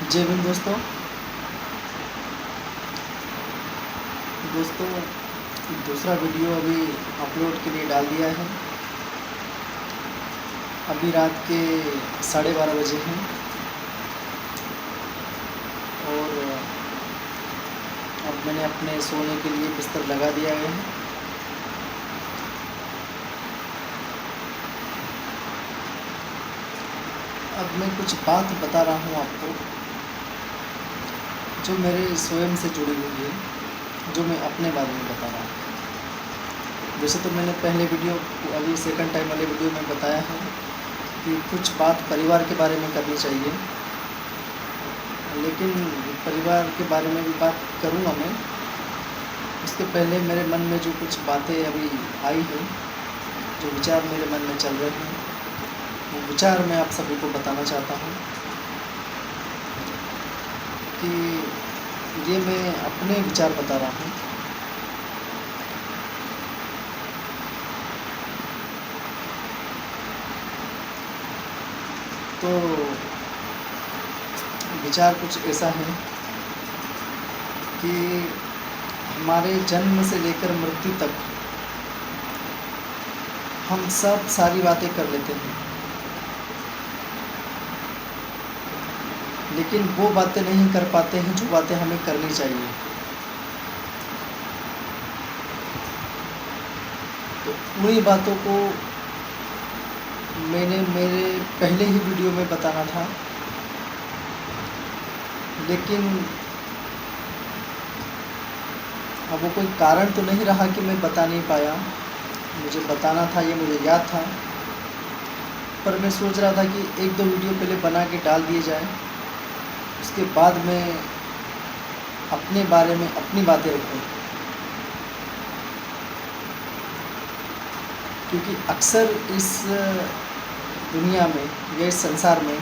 जय हिंद दोस्तों। दूसरा वीडियो अभी अपलोड के लिए डाल दिया है। अभी रात के 12:30 बजे हैं और अब मैंने अपने सोने के लिए बिस्तर लगा दिया है। अब मैं कुछ बात बता रहा हूँ आपको जो मेरे स्वयं से जुड़ी हुई है, जो मैं अपने बारे में बता रहा हूँ। वैसे तो मैंने पहले वीडियो अभी सेकंड टाइम वाले वीडियो में बताया है कि कुछ बात परिवार के बारे में करनी चाहिए, लेकिन परिवार के बारे में भी बात करूँगा मैं। उसके पहले मेरे मन में जो कुछ बातें अभी आई हैं, जो विचार मेरे मन में चल रहे हैं, वो विचार मैं आप सभी को बताना चाहता हूँ कि ये मैं अपने विचार बता रहा हूँ। तो विचार कुछ ऐसा है कि हमारे जन्म से लेकर मृत्यु तक हम सब सारी बातें कर लेते हैं, लेकिन वो बातें नहीं कर पाते हैं जो बातें हमें करनी चाहिए। तो उन्हीं बातों को मैंने मेरे पहले ही वीडियो में बताना था, लेकिन अब वो कोई कारण तो नहीं रहा कि मैं बता नहीं पाया। मुझे बताना था, ये मुझे याद था, पर मैं सोच रहा था कि एक दो वीडियो पहले बना के डाल दिए जाए, उसके बाद मैं अपने बारे में अपनी बातें रखूं। क्योंकि अक्सर इस दुनिया में या इस संसार में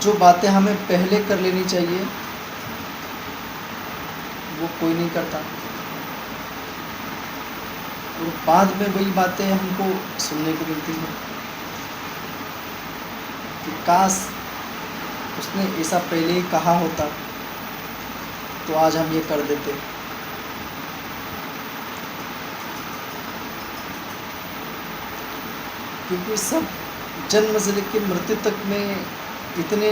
जो बातें हमें पहले कर लेनी चाहिए वो कोई नहीं करता, और बाद में वही बातें हमको सुनने को मिलती हैं कि काश उसने ऐसा पहले ही कहा होता तो आज हम ये कर देते। क्योंकि सब जन्म से लेकर मृत्यु तक में इतने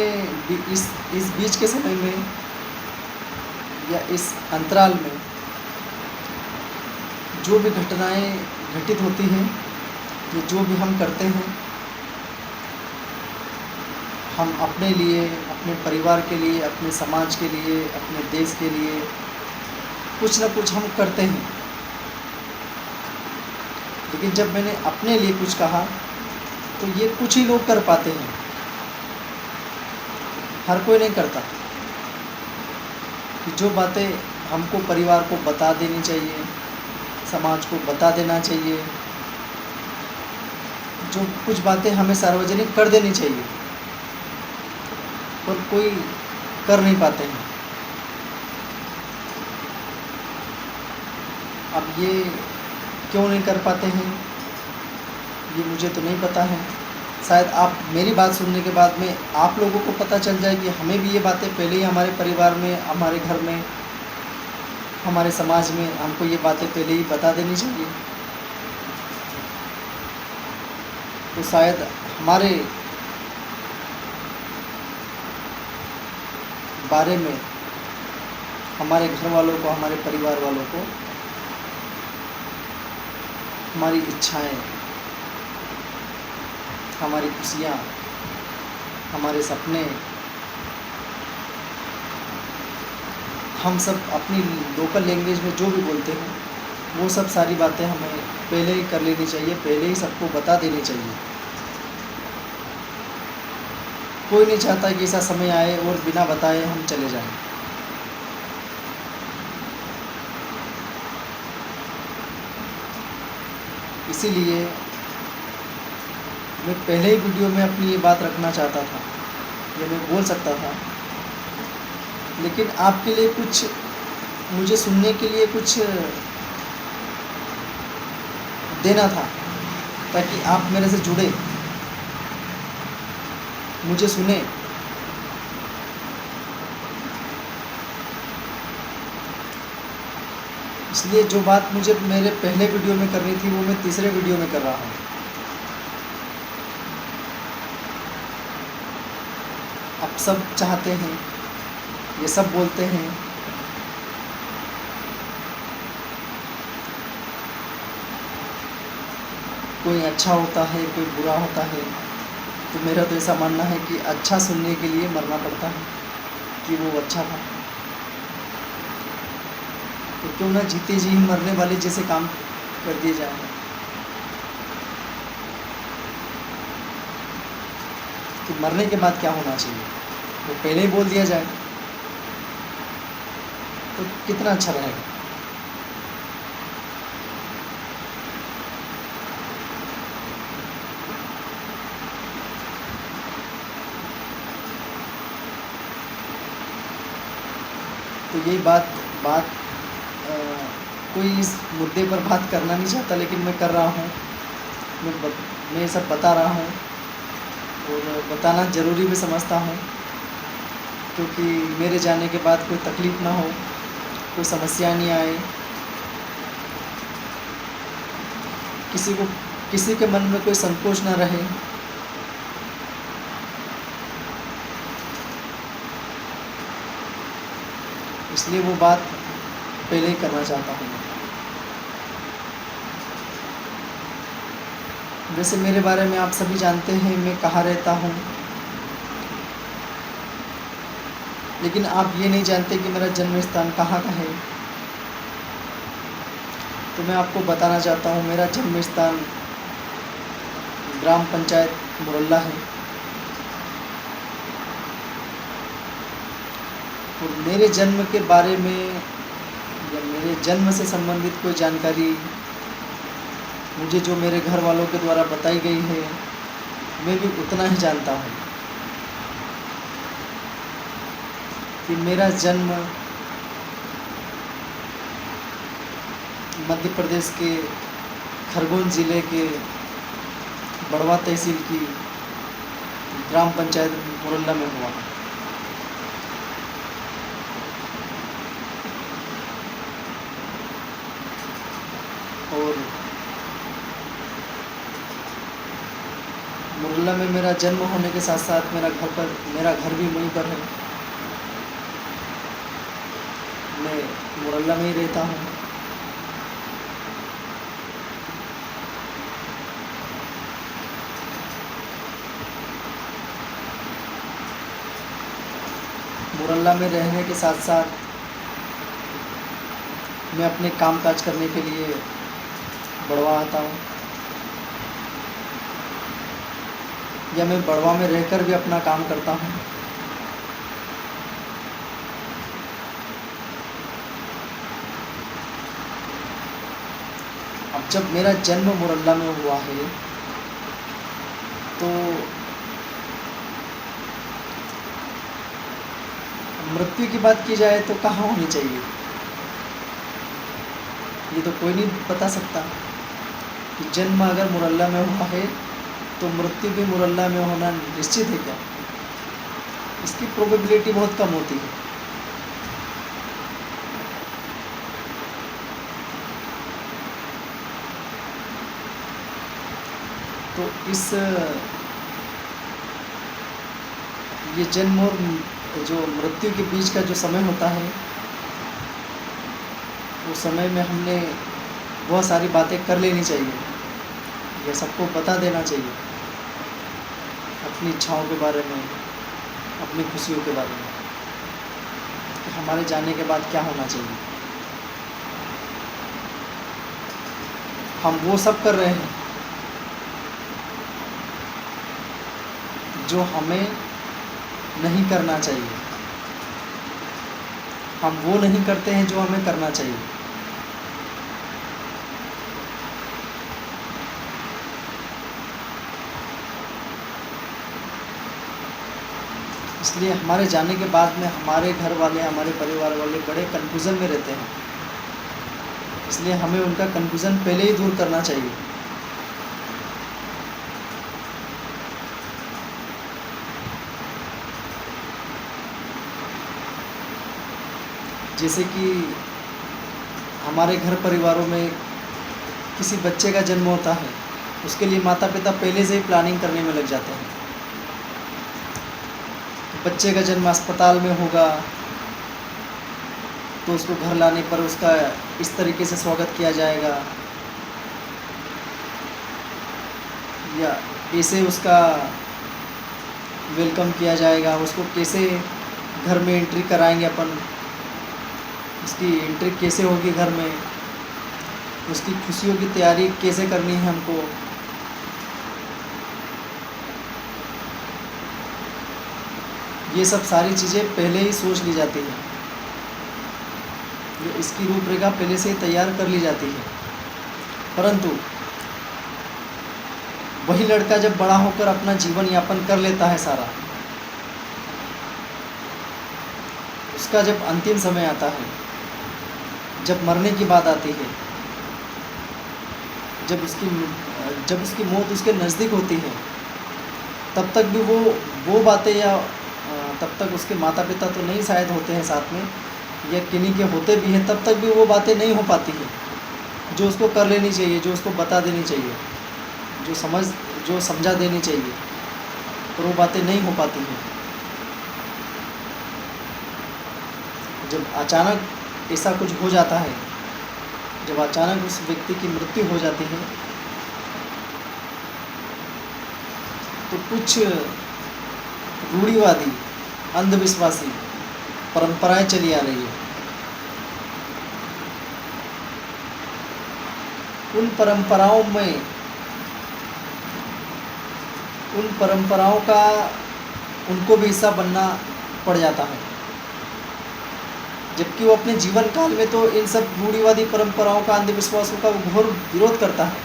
इस बीच के समय में या इस अंतराल में जो भी घटनाएं घटित होती हैं, या जो भी हम करते हैं, हम अपने लिए, अपने परिवार के लिए, अपने समाज के लिए, अपने देश के लिए कुछ ना कुछ हम करते हैं। लेकिन जब मैंने अपने लिए कुछ कहा तो ये कुछ ही लोग कर पाते हैं, हर कोई नहीं करता। कि जो बातें हमको परिवार को बता देनी चाहिए, समाज को बता देना चाहिए, जो कुछ बातें हमें सार्वजनिक कर देनी चाहिए, पर कोई कर नहीं पाते हैं। अब ये क्यों नहीं कर पाते हैं ये मुझे तो नहीं पता है। शायद आप मेरी बात सुनने के बाद में आप लोगों को पता चल जाए कि हमें भी ये बातें पहले ही हमारे परिवार में, हमारे घर में, हमारे समाज में हमको ये बातें पहले ही बता देनी चाहिए। तो शायद हमारे बारे में हमारे घर वालों को, हमारे परिवार वालों को हमारी इच्छाएं, हमारी खुशियाँ, हमारे सपने, हम सब अपनी लोकल लैंग्वेज में जो भी बोलते हैं वो सब सारी बातें हमें पहले ही कर लेनी चाहिए, पहले ही सबको बता देनी चाहिए। कोई नहीं चाहता कि ऐसा समय आए और बिना बताए हम चले जाएं। इसीलिए मैं पहले ही वीडियो में अपनी ये बात रखना चाहता था, ये मैं बोल सकता था, लेकिन आपके लिए कुछ, मुझे सुनने के लिए कुछ देना था, ताकि आप मेरे से जुड़े, मुझे सुने, इसलिए जो बात मुझे मेरे पहले वीडियो में करनी थी वो मैं तीसरे वीडियो में कर रहा हूँ। अब सब चाहते हैं, ये सब बोलते हैं कोई अच्छा होता है, कोई बुरा होता है। तो मेरा तो ऐसा मानना है कि अच्छा सुनने के लिए मरना पड़ता है कि वो अच्छा था। तो क्यों ना जीते जी ही मरने वाले जैसे काम कर दिए जाए। कि मरने के बाद क्या होना चाहिए वो पहले ही बोल दिया जाए तो कितना अच्छा रहेगा। तो यही बात बात अ, कोई इस मुद्दे पर बात करना नहीं चाहता, लेकिन मैं कर रहा हूँ। मैं ये सब बता रहा हूँ और बताना ज़रूरी भी समझता हूँ, क्योंकि मेरे जाने के बाद कोई तकलीफ़ ना हो, कोई समस्या नहीं आए, किसी के मन में कोई संकोच ना रहे। इसलिए वो बात पहले ही करना चाहता हूँ। वैसे मेरे बारे में आप सभी जानते हैं मैं कहाँ रहता हूँ, लेकिन आप ये नहीं जानते कि मेरा जन्म स्थान कहाँ का है। तो मैं आपको बताना चाहता हूँ, मेरा जन्म स्थान ग्राम पंचायत मुरल्ला है। और मेरे जन्म के बारे में या मेरे जन्म से संबंधित कोई जानकारी मुझे जो मेरे घर वालों के द्वारा बताई गई है, मैं भी उतना ही जानता हूँ कि मेरा जन्म मध्य प्रदेश के खरगोन ज़िले के बड़वा तहसील की ग्राम पंचायत मुरल्ला में हुआ। और मुरल्ला में मेरा जन्म होने के साथ साथ मेरा घर भी वहीं पर है। मैं मुरल्ला में ही रहता हूँ। मुरल्ला में रहने के साथ साथ मैं अपने काम काज करने के लिए बड़वा आता हूँ, या मैं बड़वा में रहकर भी अपना काम करता हूँ। अब जब मेरा जन्म मुरल्ला में हुआ है तो मृत्यु की बात की जाए तो कहाँ होनी चाहिए, ये तो कोई नहीं बता सकता। कि जन्म अगर मुरल्ला में हुआ है तो मृत्यु भी मुरल्ला में होना निश्चित है क्या? इसकी प्रोबेबिलिटी बहुत कम होती है। तो ये जन्म और जो मृत्यु के बीच का जो समय होता है, उस समय में हमने बहुत सारी बातें कर लेनी चाहिए, यह सबको बता देना चाहिए अपनी इच्छाओं के बारे में, अपनी खुशियों के बारे में, कि हमारे जाने के बाद क्या होना चाहिए। हम वो सब कर रहे हैं जो हमें नहीं करना चाहिए, हम वो नहीं करते हैं जो हमें करना चाहिए। इसलिए हमारे जाने के बाद में हमारे घर वाले, हमारे परिवार वाले बड़े कन्फ्यूज़न में रहते हैं। इसलिए हमें उनका कन्फ्यूज़न पहले ही दूर करना चाहिए। जैसे कि हमारे घर परिवारों में किसी बच्चे का जन्म होता है, उसके लिए माता पिता पहले से ही प्लानिंग करने में लग जाते हैं। बच्चे का जन्म अस्पताल में होगा तो उसको घर लाने पर उसका इस तरीके से स्वागत किया जाएगा, या ऐसे उसका वेलकम किया जाएगा, उसको कैसे घर में एंट्री कराएंगे अपन, उसकी एंट्री कैसे होगी घर में, उसकी खुशियों की तैयारी कैसे करनी है हमको। ये सब सारी चीज़ें पहले ही सोच ली जाती हैं, ये इसकी रूपरेखा पहले से ही तैयार कर ली जाती है। परंतु वही लड़का जब बड़ा होकर अपना जीवन यापन कर लेता है सारा, उसका जब अंतिम समय आता है, जब मरने की बात आती है, जब उसकी मौत उसके नज़दीक होती है, तब तक भी वो बातें, या तब तक उसके माता पिता तो नहीं शायद होते हैं साथ में, या किन्हीं के होते भी हैं, तब तक भी वो बातें नहीं हो पाती हैं जो उसको कर लेनी चाहिए, जो उसको बता देनी चाहिए, जो समझा देनी चाहिए, पर वो बातें नहीं हो पाती हैं। जब अचानक ऐसा कुछ हो जाता है, जब अचानक उस व्यक्ति की मृत्यु हो जाती है, तो कुछ रूढ़िवादी, अंधविश्वासी परंपराएं चली आ रही है। उन परंपराओं का उनको भी हिस्सा बनना पड़ जाता है, जबकि वो अपने जीवन काल में तो इन सब रूढ़िवादी परंपराओं का, अंधविश्वासों का घोर विरोध करता है,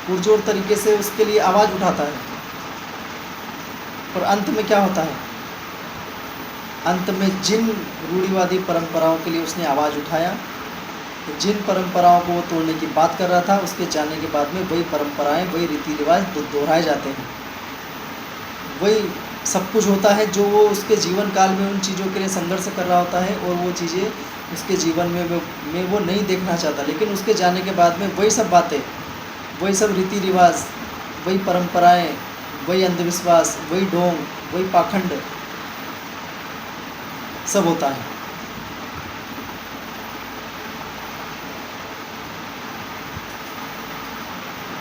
पुरजोर तरीके से उसके लिए आवाज़ उठाता है। पर अंत में क्या होता है? अंत में जिन रूढ़िवादी परंपराओं के लिए उसने आवाज़ उठाया, जिन परंपराओं को वो तोड़ने की बात कर रहा था, उसके जाने के बाद में वही परंपराएं, वही रीति रिवाज दोहराए जाते हैं। वही सब कुछ होता है जो वो उसके जीवन काल में उन चीज़ों के लिए संघर्ष कर रहा होता है, और वो चीज़ें उसके जीवन में वो नहीं देखना चाहता, लेकिन उसके जाने के बाद में वही सब बातें, वही सब रीति रिवाज, वही परंपराएं, वही अंधविश्वास, वही ढोंग, वही पाखंड सब होता है।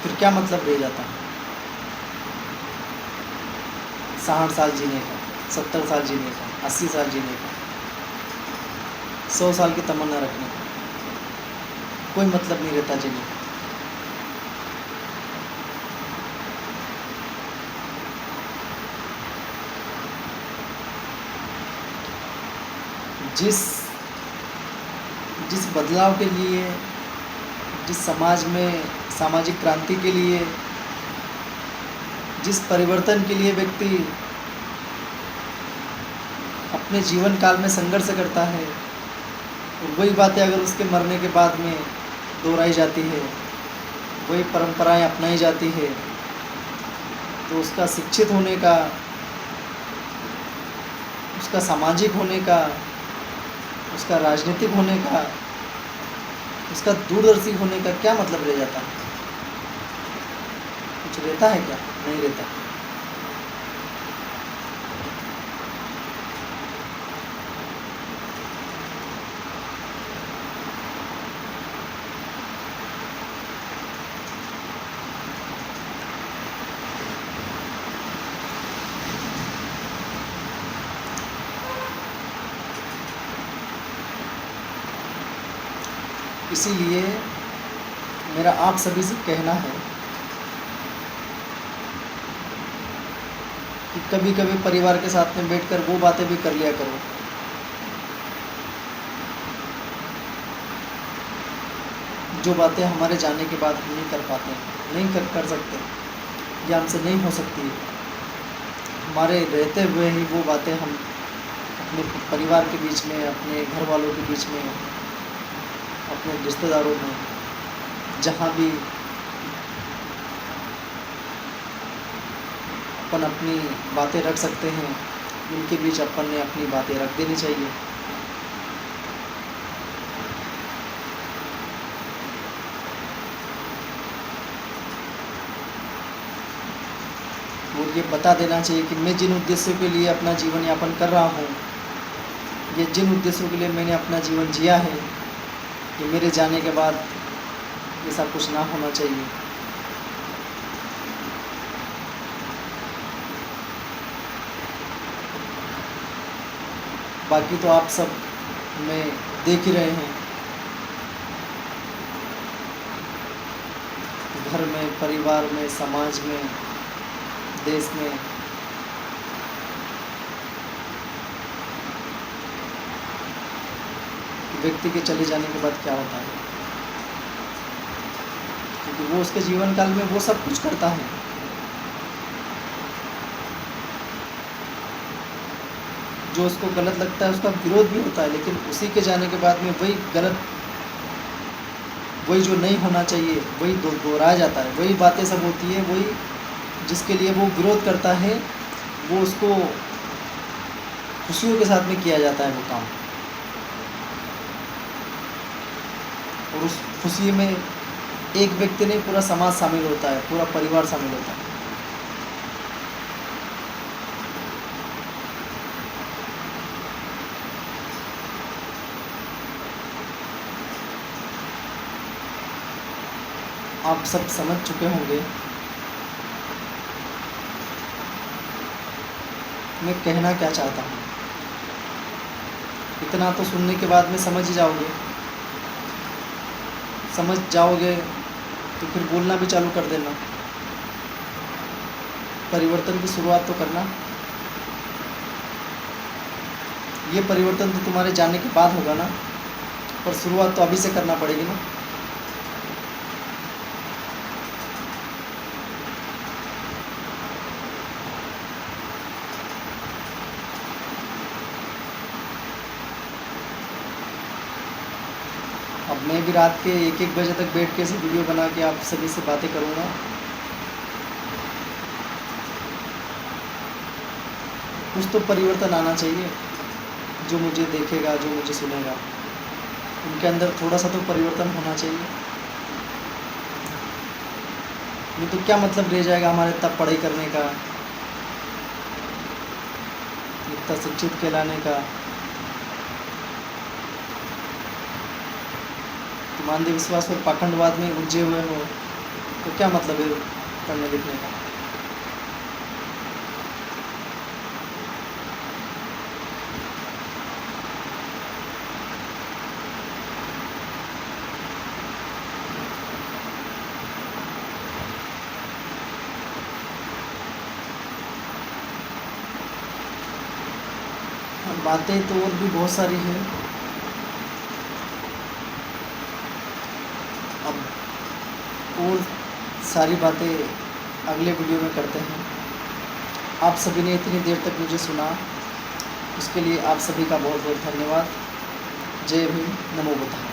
फिर क्या मतलब रह जाता है 60 साल जीने का, 70 साल जीने का, 80 साल जीने का, 100 साल की तमन्ना रखने का? कोई मतलब नहीं रहता जीने का। जिस बदलाव के लिए, जिस समाज में सामाजिक क्रांति के लिए, जिस परिवर्तन के लिए व्यक्ति अपने जीवन काल में संघर्ष करता है, वही बातें अगर उसके मरने के बाद में दोहराई जाती है, वही परंपराएं अपनाई जाती है, तो उसका शिक्षित होने का, उसका सामाजिक होने का, उसका राजनीतिक होने का, उसका दूरदर्शी होने का क्या मतलब रह जाता है? कुछ रहता है क्या? नहीं रहता। इसीलिए मेरा आप सभी से कहना है कि कभी कभी परिवार के साथ में बैठकर वो बातें भी कर लिया करो जो बातें हमारे जाने के बाद हम नहीं कर पाते, नहीं कर सकते, या हमसे नहीं हो सकती। हमारे रहते हुए ही वो बातें हम अपने परिवार के बीच में, अपने घर वालों के बीच में, अपने रिश्तेदारों में, जहाँ भी अपन अपनी बातें रख सकते हैं, उनके बीच अपन ने अपनी बातें रख देनी चाहिए। ये बता देना चाहिए कि मैं जिन उद्देश्यों के लिए अपना जीवन यापन कर रहा हूँ, ये जिन उद्देश्यों के लिए मैंने अपना जीवन जिया है, ये मेरे जाने के बाद ऐसा कुछ ना होना चाहिए। बाकी तो आप सब में देख ही रहे हैं, घर में, परिवार में, समाज में, देश में व्यक्ति के चले जाने के बाद क्या होता है, क्योंकि वो उसके जीवन काल में वो सब कुछ करता है जो उसको गलत लगता है, उसका विरोध भी होता है, लेकिन उसी के जाने के बाद में वही गलत, वही जो नहीं होना चाहिए वही दोहराया जाता है, वही बातें सब होती है, वही जिसके लिए वो विरोध करता है वो उसको खुशियों के साथ में किया जाता है वो काम, और उस खुशी में एक व्यक्ति नहीं पूरा समाज शामिल होता है, पूरा परिवार शामिल होता है। आप सब समझ चुके होंगे मैं कहना क्या चाहता हूँ। इतना तो सुनने के बाद में समझ ही जाओगे, समझ जाओगे तो फिर बोलना भी चालू कर देना। परिवर्तन की शुरुआत तो करना। ये परिवर्तन तो तुम्हारे जाने के बाद होगा ना, पर शुरुआत तो अभी से करना पड़ेगी ना। अब मैं भी रात के 1-1 बजे तक बैठ के ऐसे वीडियो बना के आप सभी से बातें करूँगा। कुछ तो परिवर्तन आना चाहिए, जो मुझे देखेगा, जो मुझे सुनेगा, उनके अंदर थोड़ा सा तो परिवर्तन होना चाहिए। नहीं तो क्या मतलब रह जाएगा हमारे इतना पढ़ाई करने का, इतना शिक्षित कहलाने का। तुम अंधविश्वास और पाखंडवाद में उलझे हुए हो तो क्या मतलब है पढ़ने लिखने का। बातें तो और भी बहुत सारी हैं। अब और सारी बातें अगले वीडियो में करते हैं। आप सभी ने इतनी देर तक मुझे सुना, उसके लिए आप सभी का बहुत बहुत धन्यवाद। जय भीम, नमो बुद्धाय।